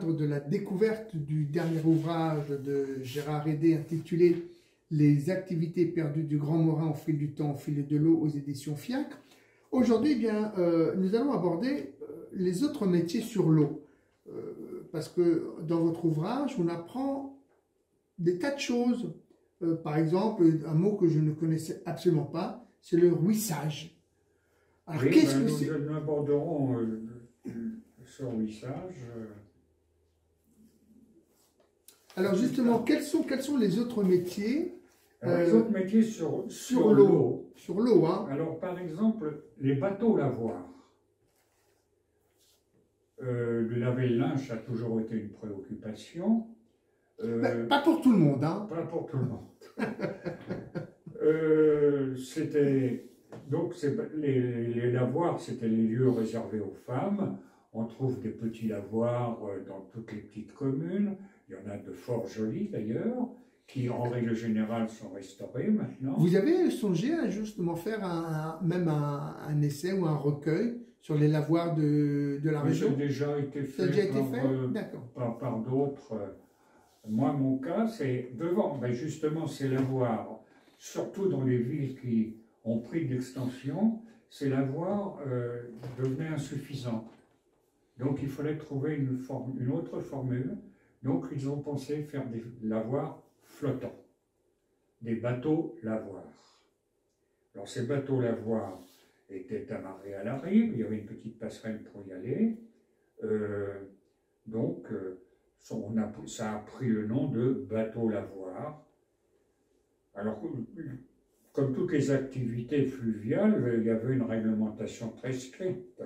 cadre de la découverte du dernier ouvrage de Gérard Hédé intitulé « Les activités perdues du Grand Morin au fil du temps, au fil de l'eau » aux éditions Fiacre. Aujourd'hui, nous allons aborder les autres métiers sur l'eau. Parce que dans votre ouvrage, on apprend des tas de choses. Par exemple, un mot que je ne connaissais absolument pas, c'est le ruissage. Alors, oui, qu'est-ce que c'est? Nous aborderons ce ruissage. Alors justement, quels sont les autres métiers? Les autres métiers sur l'eau. Sur l'eau, hein. Alors par exemple, les bateaux lavoirs. Laver le linge, ça a toujours été une préoccupation. Pas pour tout le monde, hein. Pas pour tout le monde. Donc les lavoirs, c'était les lieux réservés aux femmes. On trouve des petits lavoirs dans toutes les petites communes. Il y en a de fort jolis d'ailleurs, qui en règle générale sont restaurés maintenant. Vous avez songé à justement faire un essai ou un recueil sur les lavoirs de la région? Ça a déjà été fait, par d'autres. Moi, mon cas, c'est devant, justement, ces lavoirs, surtout dans les villes qui ont pris de l'extension, ces lavoirs devenaient insuffisants. Donc, il fallait trouver une autre formule. Donc, ils ont pensé faire des lavoirs flottants, des bateaux lavoirs. Alors, ces bateaux lavoirs étaient amarrés à la rive, il y avait une petite passerelle pour y aller. Ça a pris le nom de bateau lavoir. Alors, comme toutes les activités fluviales, il y avait une réglementation très stricte.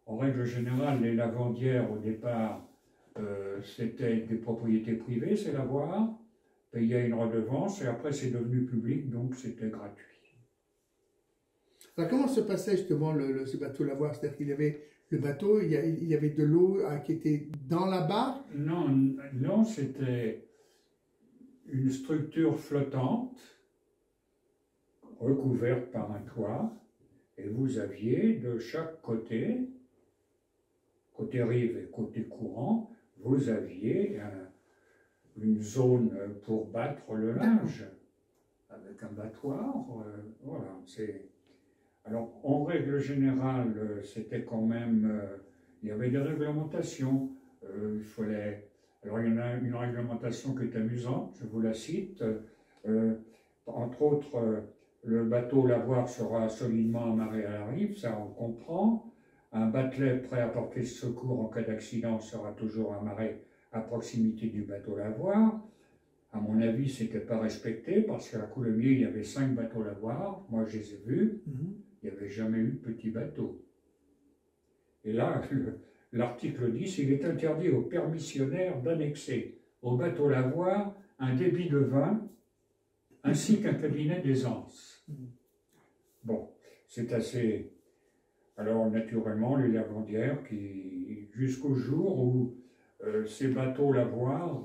En règle générale, les lavandières, au départ, c'était des propriétés privées, ces lavoirs, payaient une redevance, et après c'est devenu public, donc c'était gratuit. Alors comment se passait justement ce bateau lavoir? C'est-à-dire qu'il y avait le bateau, il y avait de l'eau qui était dans la barre? Non, c'était une structure flottante, recouverte par un toit, et vous aviez de chaque côté rive et côté courant, vous aviez une zone pour battre le linge, avec un battoir, voilà. Alors, en règle générale, c'était quand même, il y avait des réglementations, alors il y en a une réglementation qui est amusante, je vous la cite, entre autres, le bateau lavoir sera solidement amarré à la rive, ça on comprend. Un batelet prêt à porter secours en cas d'accident sera toujours amarré à proximité du bateau lavoir. À mon avis, ce n'était pas respecté parce qu'à Coulommiers, il y avait 5 bateaux lavoirs. Moi, je les ai vus. Il n'y avait jamais eu de petit bateau. Et là, l'article 10, il est interdit aux permissionnaires d'annexer au bateau lavoir un débit de vin ainsi qu'un cabinet d'aisance. Bon, c'est assez... Alors, naturellement, les lavandières jusqu'au jour où ces bateaux lavoirs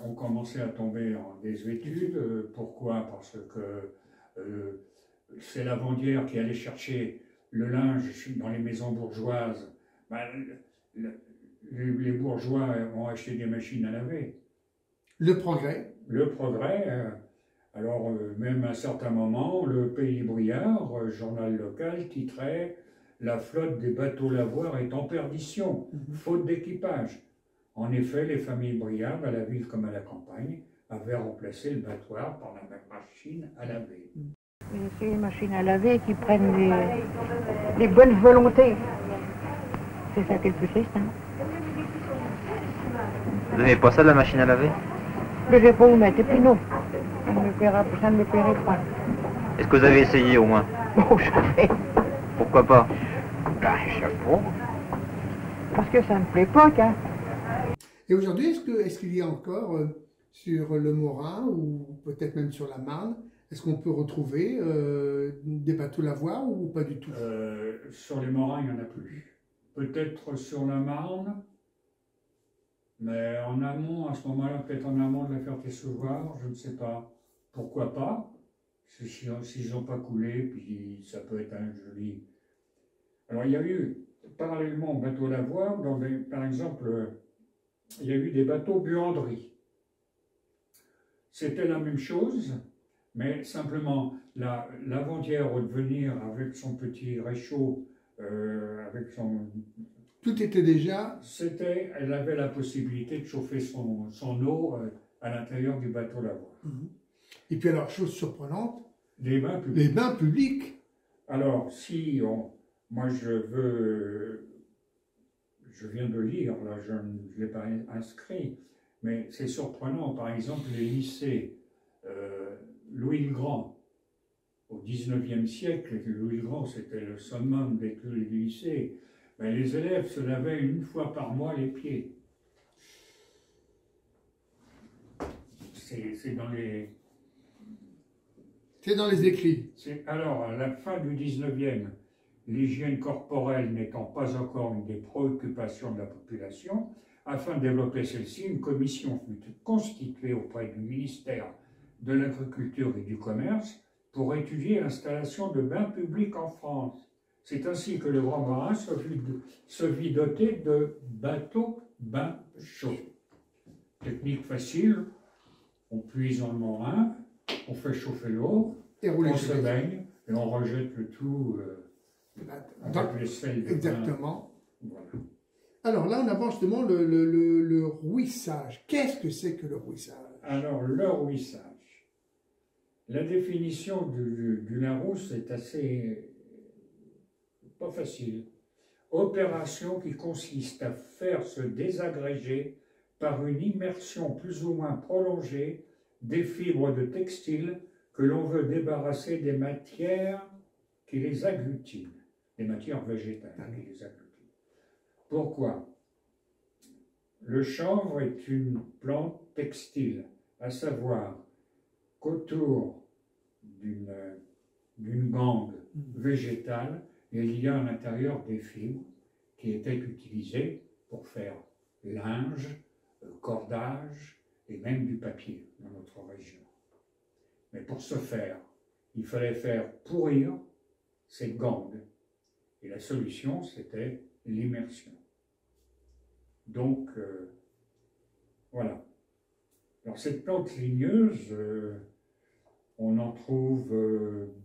ont commencé à tomber en désuétude. Pourquoi? Parce que ces lavandières qui allaient chercher le linge dans les maisons bourgeoises, les bourgeois ont acheté des machines à laver. Le progrès. Le progrès. Alors, même à un certain moment, le Pays Briard, journal local, titrait « La flotte des bateaux lavoirs est en perdition, faute d'équipage ». En effet, les familles Briard, à la ville comme à la campagne, avaient remplacé le battoir par la même machine à laver. C'est les machines à laver qui prennent les bonnes volontés. C'est ça qui est le plus triste. Hein. Vous n'avez pas ça de la machine à laver? Mais je vais pas vous mettre, et puis non. Ça ne me plairait pas. Est-ce que vous avez essayé au moins? Bon, je sais. Pourquoi pas? Je sais pas. Parce que ça ne me plaît pas, hein. Et aujourd'hui, est-ce qu'il y a encore sur le Morin, ou peut-être même sur la Marne, est-ce qu'on peut retrouver des bateaux lavoirs ou pas du tout? Sur les Morins, il n'y en a plus. Peut-être sur la Marne, mais en amont, à ce moment-là, peut-être en amont de la Ferté-Sauvoire, je ne sais pas. Pourquoi pas? S'ils n'ont pas coulé, puis ça peut être un joli... Alors il y a eu parallèlement aux bateaux lavoir, par exemple, il y a eu des bateaux buanderies. C'était la même chose, mais simplement l'avant-dière, au devenir avec son petit réchaud, avec son... Tout était déjà... Elle avait la possibilité de chauffer son eau à l'intérieur du bateau lavoir. Et puis alors, chose surprenante, Les bains publics. les bains publics. Alors, moi je viens de lire, là je ne l'ai pas inscrit, mais c'est surprenant, par exemple les lycées, Louis le Grand, au XIXe siècle, Louis le Grand c'était le summum des lycées, mais les élèves se lavaient une fois par mois les pieds. C'est dans les... C'est dans les écrits. Alors, à la fin du 19e, l'hygiène corporelle n'étant pas encore une des préoccupations de la population, afin de développer celle-ci, une commission fut constituée auprès du ministère de l'Agriculture et du Commerce pour étudier l'installation de bains publics en France. C'est ainsi que le Grand Marin se vit doté de bateaux bains chauds. Technique facile, on puise dans le Morin, on fait chauffer l'eau, on se baigne et on rejette le tout avec les sels. Exactement. Voilà. Alors là, on avance justement le rouissage. Qu'est-ce que c'est que le rouissage? Alors, le rouissage. La définition du Larousse est assez... pas facile. Opération qui consiste à faire se désagréger par une immersion plus ou moins prolongée des fibres de textile que l'on veut débarrasser des matières qui les agglutinent, des matières végétales qui les agglutinent. Pourquoi? Le chanvre est une plante textile, à savoir qu'autour d'une gangue végétale, il y a à l'intérieur des fibres qui étaient utilisées pour faire linge, cordage et même du papier dans notre région. Mais pour ce faire, il fallait faire pourrir cette gangue. Et la solution, c'était l'immersion. Donc, voilà. Alors, cette plante ligneuse, on en trouve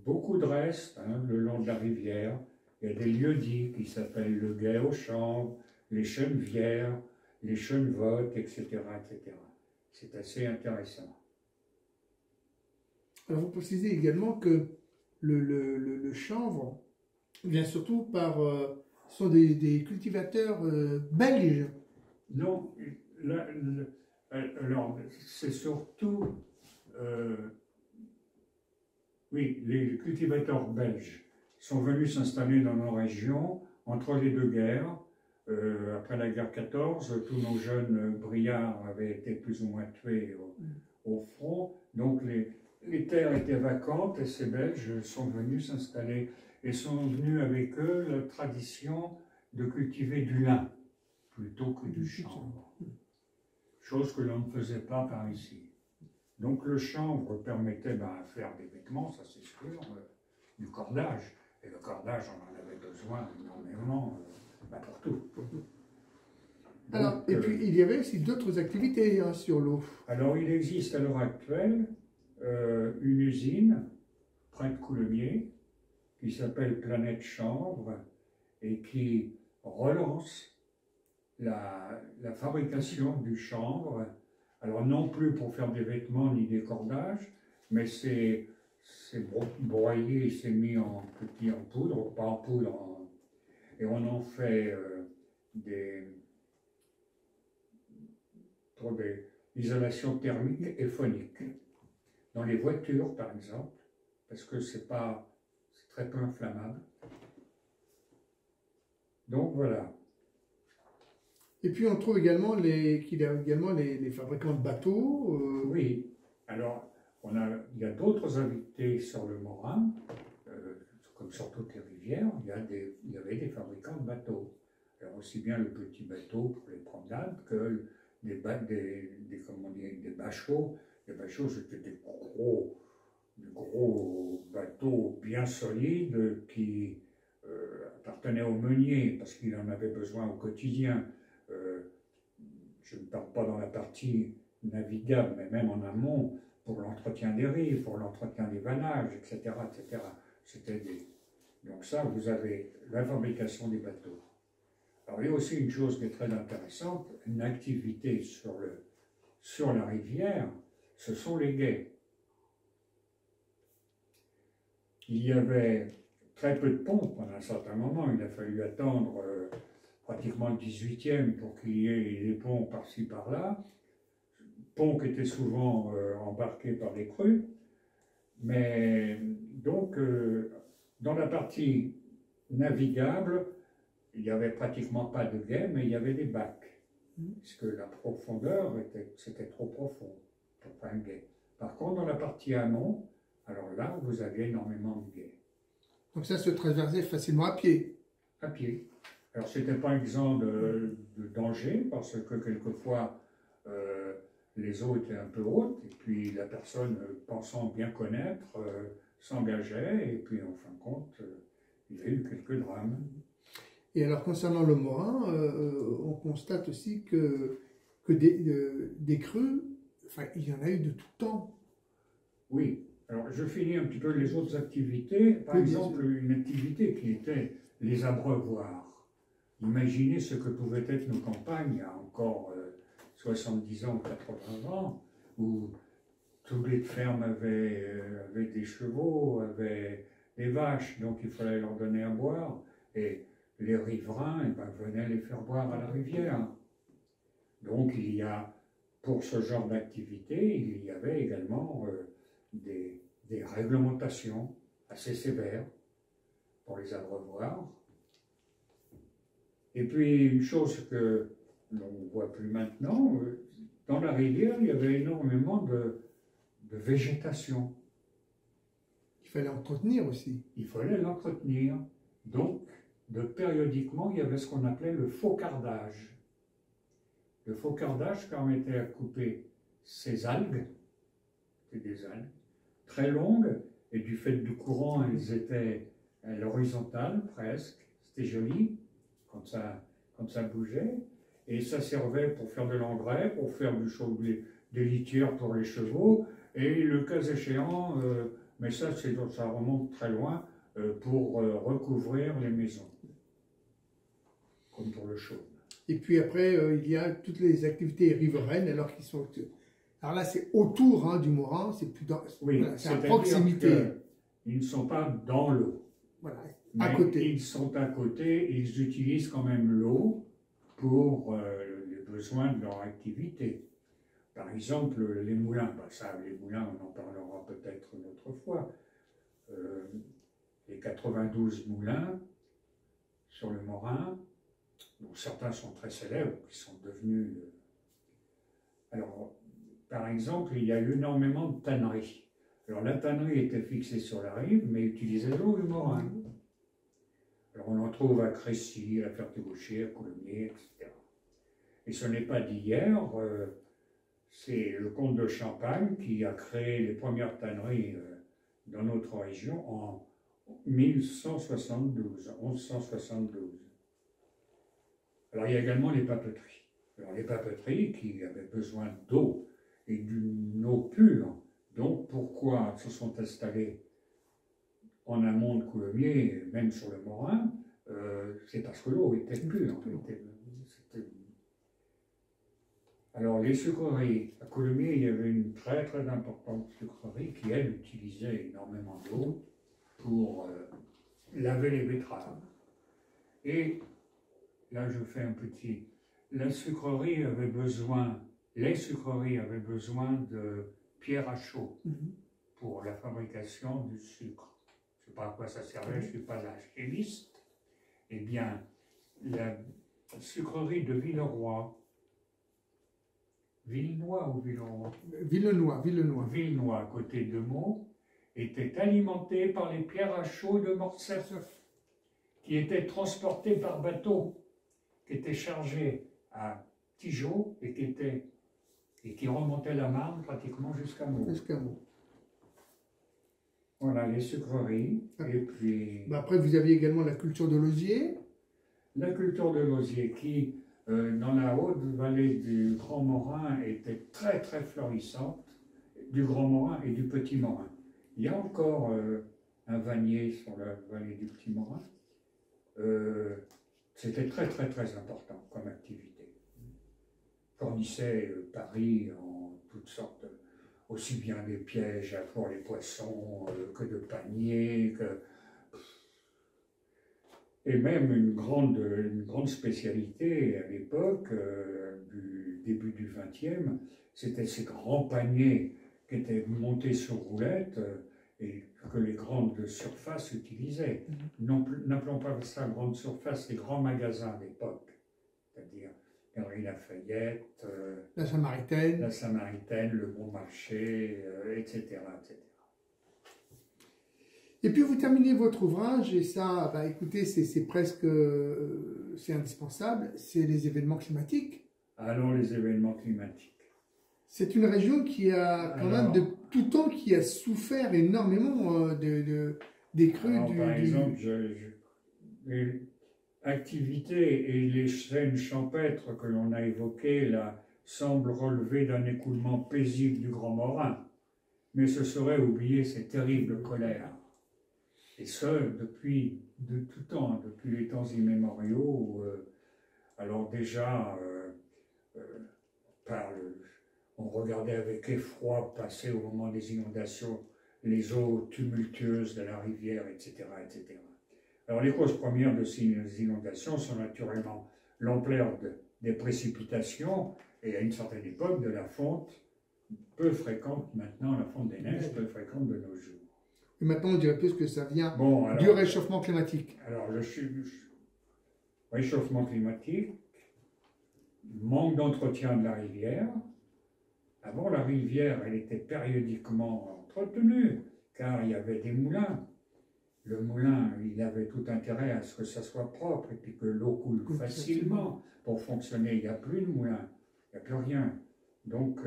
beaucoup de restes le long de la rivière. Il y a des lieux-dits qui s'appellent le Guet au Chanvre, les Chenevières, les Chenevottes, etc., etc. C'est assez intéressant. Alors, vous précisez également que le chanvre vient surtout par... sont des cultivateurs belges. Non, alors c'est surtout... oui, les cultivateurs belges sont venus s'installer dans nos régions entre les deux guerres. Après la guerre 14, tous nos jeunes brillards avaient été plus ou moins tués au front. Donc les terres étaient vacantes et ces Belges sont venus s'installer et sont venus avec eux la tradition de cultiver du lin plutôt que du chanvre. Chose que l'on ne faisait pas par ici. Donc le chanvre permettait de faire des vêtements, ça c'est sûr, du cordage. Et le cordage, on en avait besoin énormément pour tout. Donc, alors, et puis il y avait aussi d'autres activités sur l'eau. Alors il existe à l'heure actuelle une usine près de Coulommiers qui s'appelle Planète Chanvre et qui relance la fabrication du chanvre. Alors non plus pour faire des vêtements ni des cordages, mais c'est broyé, c'est mis en poudre, pas en poudre, et on en fait des isolations thermiques et phoniques. Dans les voitures, par exemple, parce que c'est très peu inflammable. Donc voilà. Et puis on trouve également qu'il y a également les fabricants de bateaux. Oui, alors il y a d'autres habités sur le Morin, comme sur toutes les rivières, il y avait des fabricants de bateaux. Alors aussi bien le petit bateau pour les promenades que des bachots. Les bachots, c'était des gros bateaux bien solides qui, à appartenait au meunier parce qu'il en avait besoin au quotidien. Je ne parle pas dans la partie navigable, mais même en amont, pour l'entretien des rives, pour l'entretien des vannages, etc. etc. Donc ça, vous avez la fabrication des bateaux. Alors il y a aussi une chose qui est très intéressante, une activité sur la rivière, ce sont les gués. Il y avait très peu de ponts pendant un certain moment, il a fallu attendre pratiquement le 18e pour qu'il y ait des ponts par-ci par-là, ponts qui étaient souvent embarqués par des crues, mais donc dans la partie navigable, il n'y avait pratiquement pas de gué, mais il y avait des bacs, puisque la profondeur, c'était trop profond pour faire un gué. Par contre, dans la partie amont, alors là, vous aviez énormément de gués. Donc ça se traversait facilement à pied. À pied. Alors, ce n'était pas exempt de danger, parce que quelquefois, les eaux étaient un peu hautes, et puis la personne, pensant bien connaître, s'engageait, et puis en fin de compte, il y a eu quelques drames. Et alors, concernant le Morin, on constate aussi que des crues, enfin, il y en a eu de tout temps. Oui. Alors, je finis un petit peu les autres activités. Par exemple, une activité qui était les abreuvoirs. Imaginez ce que pouvaient être nos campagnes il y a encore 70 ans, 80 ans, où toutes les fermes avaient des chevaux, avaient des vaches, donc il fallait leur donner à boire. Et les riverains venaient les faire boire à la rivière. Donc il y a, pour ce genre d'activité, il y avait également des réglementations assez sévères pour les abreuvoirs. Et puis une chose que l'on ne voit plus maintenant, dans la rivière, il y avait énormément de végétation. Il fallait entretenir aussi. Il fallait l'entretenir. Donc, périodiquement, il y avait ce qu'on appelait le faucardage. Le faucardage permettait à couper ces algues, c'était des algues, très longues, et du fait du courant, elles étaient à l'horizontale presque, c'était joli quand ça bougeait, et ça servait pour faire de l'engrais, pour faire des litières pour les chevaux, et le cas échéant, mais ça remonte très loin, pour recouvrir les maisons, comme pour le chaume. Et puis après, il y a toutes les activités riveraines, alors là, c'est autour du Morin, c'est plus dans, oui, voilà, c'est à proximité. Ils ne sont pas dans l'eau. Voilà, mais à côté. Ils sont à côté, ils utilisent quand même l'eau pour les besoins de leur activité. Par exemple, les moulins, les moulins, on en parlera peut-être une autre fois. Les 92 moulins sur le Morin, dont certains sont très célèbres, qui sont devenus... Alors, par exemple, il y a eu énormément de tanneries. Alors, la tannerie était fixée sur la rive, mais utilisait l'eau du Morin. Alors, on en trouve à Crécy, à Ferté-Gaucher, à Coulommiers, etc. Et ce n'est pas d'hier, c'est le comte de Champagne qui a créé les premières tanneries dans notre région en 1172. Alors il y a également les papeteries. Alors les papeteries qui avaient besoin d'eau et d'une eau pure. Donc pourquoi se sont installées en amont de Coulommiers, même sur le Morin, c'est parce que l'eau était pure. Alors les sucreries, à Coulommiers, il y avait une très très importante sucrerie qui, elle, utilisait énormément d'eau pour laver les betteraves. Et là, je fais un petit... Les sucreries avaient besoin de pierre à chaud pour la fabrication du sucre. Je ne sais pas à quoi ça servait, je ne suis pas un chimiste. Eh bien, la sucrerie de Villeroy, Villenois ou Villeroy? Villenois, à côté de Meaux, était alimentée par les pierres à chaud de Mortsef, qui étaient transportées par bateau, qui étaient chargées à Tigeaux et qui remontaient la Marne pratiquement jusqu'à Meaux. Voilà, les sucreries. Et puis Bah, après, vous aviez également la culture de l'osier. la culture de l'osier qui, dans la haute vallée du Grand Morin, était très très florissante, du Grand Morin et du Petit Morin. Il y a encore un vannier sur la vallée du Petit Morin. C'était très très très important comme activité. Fournissait Paris en toutes sortes, aussi bien des pièges pour les poissons que de paniers, et même une grande spécialité à l'époque, du début du XXe, c'était ces grands paniers qui étaient montés sur roulettes et que les grandes surfaces utilisaient. N'appelons pas ça grande surface, les grands magasins d'époque, c'est-à-dire Galerie Lafayette, La Samaritaine. la Samaritaine, le Bon Marché, etc., etc. Et puis vous terminez votre ouvrage, et ça, bah, écoutez, c'est presque, c'est indispensable, c'est les événements climatiques. Alors les événements climatiques. C'est une région qui a quand même de tout temps qui a souffert énormément des crues Alors, par exemple, les activités et les scènes champêtres que l'on a évoquées là semblent relever d'un écoulement paisible du Grand Morin, mais ce serait oublier ces terribles colères. Et ce, depuis de tout temps, depuis les temps immémoriaux. Alors déjà, on regardait avec effroi passer au moment des inondations les eaux tumultueuses de la rivière, etc., etc. Alors les causes premières de ces inondations sont naturellement l'ampleur des précipitations et à une certaine époque de la fonte peu fréquente, maintenant la fonte des neiges peu fréquente de nos jours. Et maintenant, on dirait plus que ça vient du réchauffement climatique. Alors, le réchauffement climatique, manque d'entretien de la rivière. Avant, la rivière, elle était périodiquement entretenue, car il y avait des moulins. Le moulin, il avait tout intérêt à ce que ça soit propre, et puis que l'eau coule facilement. Pour fonctionner, il n'y a plus de moulin, il n'y a plus rien. Donc,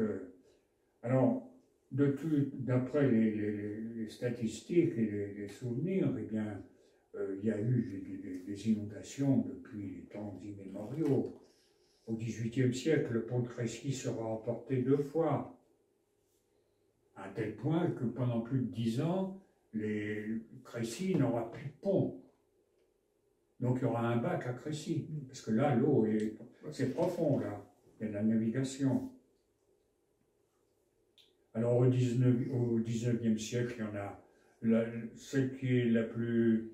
alors, d'après les statistiques et les souvenirs, eh bien, il y a eu des inondations depuis les temps immémoriaux. Au XVIIIe siècle, le pont de Crécy sera emporté 2 fois, à un tel point que pendant plus de 10 ans, Crécy n'aura plus de pont. Donc il y aura un bac à Crécy, parce que là, l'eau, c'est profond, là, il y a de la navigation. Alors au 19e siècle, il y en a, celle qui est la plus,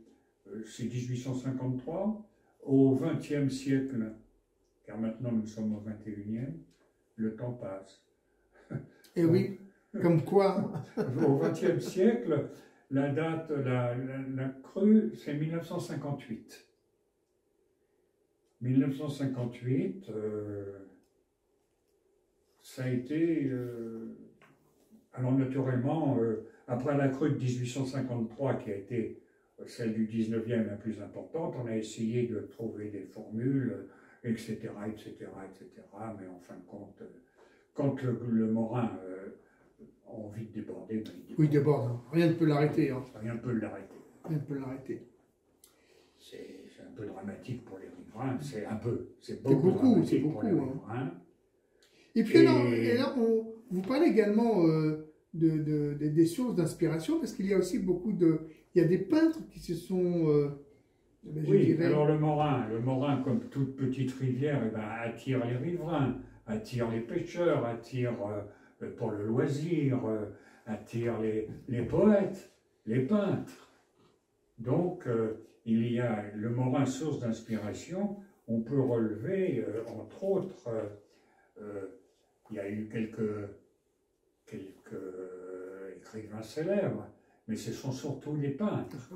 c'est 1853. Au 20e siècle, car maintenant nous sommes au 21e, le temps passe. Et oui, comme quoi. Au 20e siècle, la date, la crue, c'est 1958. 1958, ça a été... alors naturellement, après la crue de 1853, qui a été celle du 19e la plus importante, on a essayé de trouver des formules, etc., etc., etc. Mais en fin de compte, quand le Morin a envie de déborder, ben, il déborde. Oui, il déborde. Rien ne peut l'arrêter. Hein. Rien ne peut l'arrêter. Rien ne peut l'arrêter. C'est un peu dramatique pour les riverains. C'est beaucoup c'est dramatique beaucoup, pour les riverains. Et puis alors vous parlez également des sources d'inspiration, parce qu'il y a aussi il y a des peintres qui se sont... alors le Morin, comme toute petite rivière, eh ben, attire les riverains, attire les pêcheurs, attire pour le loisir, attire les poètes, les peintres. Donc il y a le Morin, source d'inspiration. On peut relever, entre autres, il y a eu quelques écrivains célèbres, mais ce sont surtout des peintres.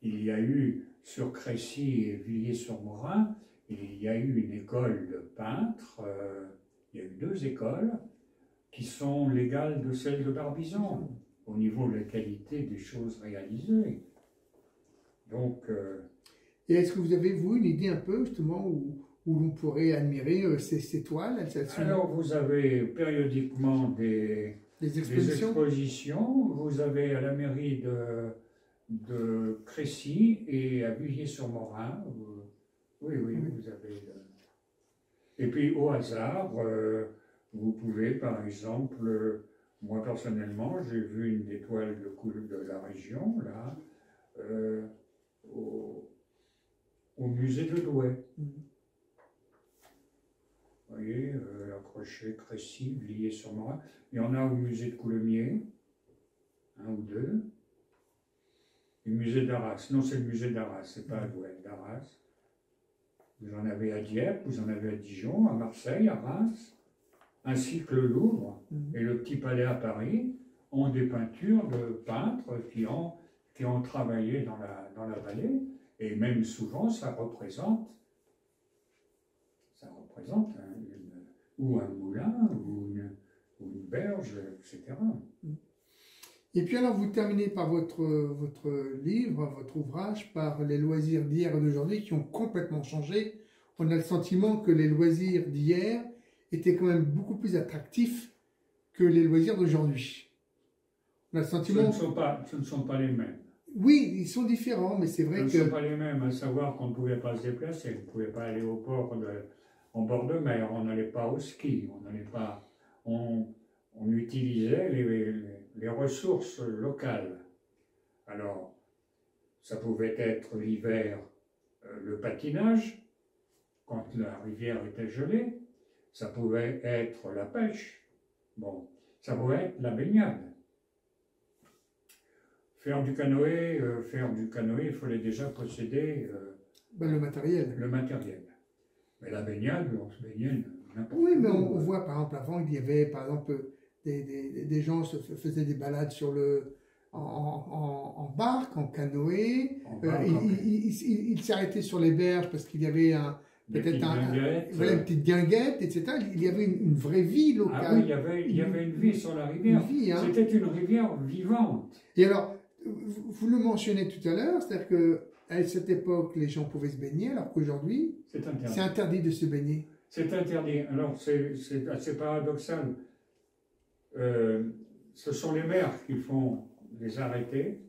Il y a eu sur Crécy et Villiers-sur-Morin, il y a eu une école de peintres, il y a eu 2 écoles qui sont légales de celles de Barbizon, au niveau de la qualité des choses réalisées. Donc... Et est-ce que vous avez, vous, une idée un peu, justement, où l'on pourrait admirer ces toiles? Alors, vous avez périodiquement des Des Les expositions. expositions, vous avez à la mairie de Crécy et à Villiers-sur-Morin. Oui, oui, vous avez. Et puis au hasard, vous pouvez par exemple, moi personnellement, j'ai vu une étoile de la région, là, au musée de Douai. Vous voyez, accroché Crécy, Villiers-sur-Morin. Il y en a au musée de Coulommiers, un ou deux. Le musée d'Arras. Non, c'est le musée d'Arras, c'est pas à Douai, d'Arras. Vous en avez à Dieppe, vous en avez à Dijon, à Marseille, à Reims, ainsi que le Louvre et le Petit Palais à Paris ont des peintures de peintres qui ont travaillé dans la vallée. Et même souvent, ça représente ou un moulin, ou une berge, etc. Et puis alors, vous terminez par votre livre, votre ouvrage, par les loisirs d'hier et d'aujourd'hui qui ont complètement changé. On a le sentiment que les loisirs d'hier étaient quand même beaucoup plus attractifs que les loisirs d'aujourd'hui. On a le sentiment... Ce ne sont pas les mêmes. Oui, ils sont différents, mais c'est vrai que... Ce ne sont pas les mêmes, à savoir qu'on ne pouvait pas se déplacer, on ne pouvait pas aller au port en bord de mer, on n'allait pas au ski, on n'allait pas... On utilisait les ressources locales. Alors, ça pouvait être l'hiver, le patinage, quand la rivière était gelée, ça pouvait être la pêche, bon, ça pouvait être la baignade. Faire du canoë, il fallait déjà posséder le matériel. Le matériel. Mais la baignade, on se baignait n'importe où. Oui, mais on voit par exemple avant, il y avait par exemple des gens faisaient des balades en barque, en canoë. Ils s'arrêtaient sur les berges parce qu'il y avait une petite guinguette, etc. Il y avait une vraie vie locale. Ah oui, il y avait une vie sur la rivière. C'était une rivière vivante. Et alors, vous le mentionnez tout à l'heure, c'est-à-dire qu'à cette époque, les gens pouvaient se baigner, alors qu'aujourd'hui, c'est interdit de se baigner. C'est interdit. Alors, c'est assez paradoxal. Ce sont les maires qui font les arrêtés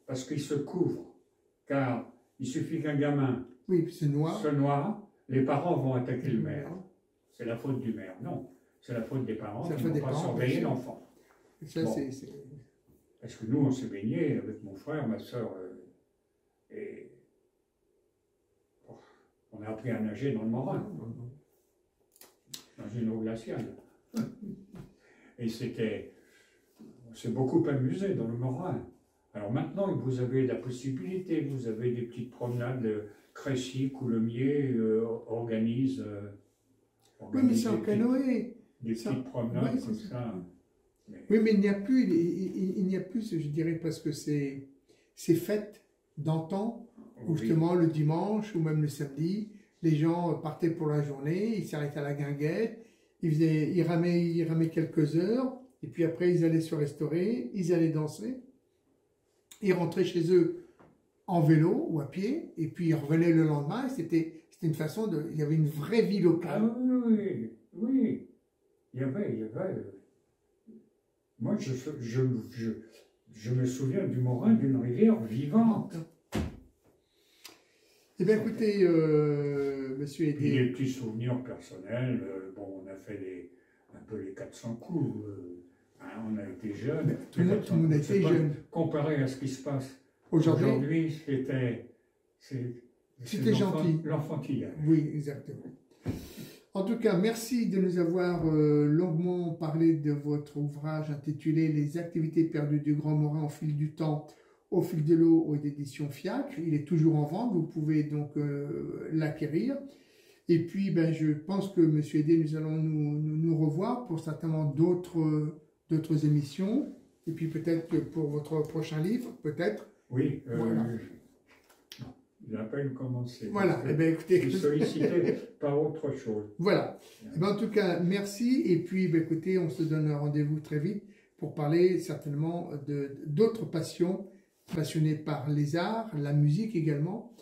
parce qu'ils se couvrent. Car il suffit qu'un gamin se noie, les parents vont attaquer le maire. C'est la faute du maire. Non, c'est la faute des parents qui n'ont pas surveillé l'enfant. Parce que nous, on s'est baigné avec mon frère, ma soeur, et on a appris à nager dans le Morin, dans une eau glaciale. Et on s'est beaucoup amusé dans le Morin. Alors maintenant, vous avez la possibilité, vous avez des petites promenades, Crécy, Coulommiers organise oui, mais c'est en canoë. Des petites promenades comme ça. Oui, mais il n'y a plus, je dirais, parce que ces fêtes d'antan, où justement le dimanche ou même le samedi, les gens partaient pour la journée, ils s'arrêtaient à la guinguette, ils ramaient quelques heures, et puis après ils allaient se restaurer, ils allaient danser, ils rentraient chez eux en vélo ou à pied, et puis ils revenaient le lendemain, et c'était une façon de... Il y avait une vraie vie locale. Ah oui. Il y avait moi, je me souviens du Morin, d'une rivière vivante. Eh bien, écoutez, monsieur Hédé... Des petits souvenirs personnels. On a fait un peu les 400 coups. On a été jeunes. Tout le monde a été jeune. Comparé à ce qui se passe aujourd'hui, c'était gentil. L'enfantillage. Oui, exactement. En tout cas, merci de nous avoir longuement parlé de votre ouvrage intitulé « Les activités perdues du Grand Morin au fil du temps, au fil de l'eau » aux éditions Fiacre. Il est toujours en vente, vous pouvez donc l'acquérir. Et puis, je pense que, monsieur Hédé, nous allons nous revoir pour certainement d'autres émissions. Et puis peut-être que pour votre prochain livre, peut-être. Oui, voilà. Il n'a pas eu commencé. Voilà, eh bien écoutez. Je suis sollicité par autre chose. Voilà. Eh bien, en tout cas, merci. Et puis, écoutez, on se donne un rendez-vous très vite pour parler certainement d'autres passions, passionnés par les arts, la musique également.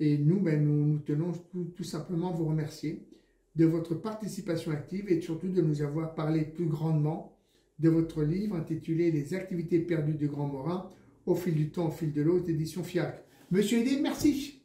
Et nous, nous tenons tout simplement à vous remercier de votre participation active et surtout de nous avoir parlé plus grandement de votre livre intitulé Les activités perdues du Grand Morin au fil du temps, au fil de l'eau, édition FIAC. Monsieur Hédé, merci.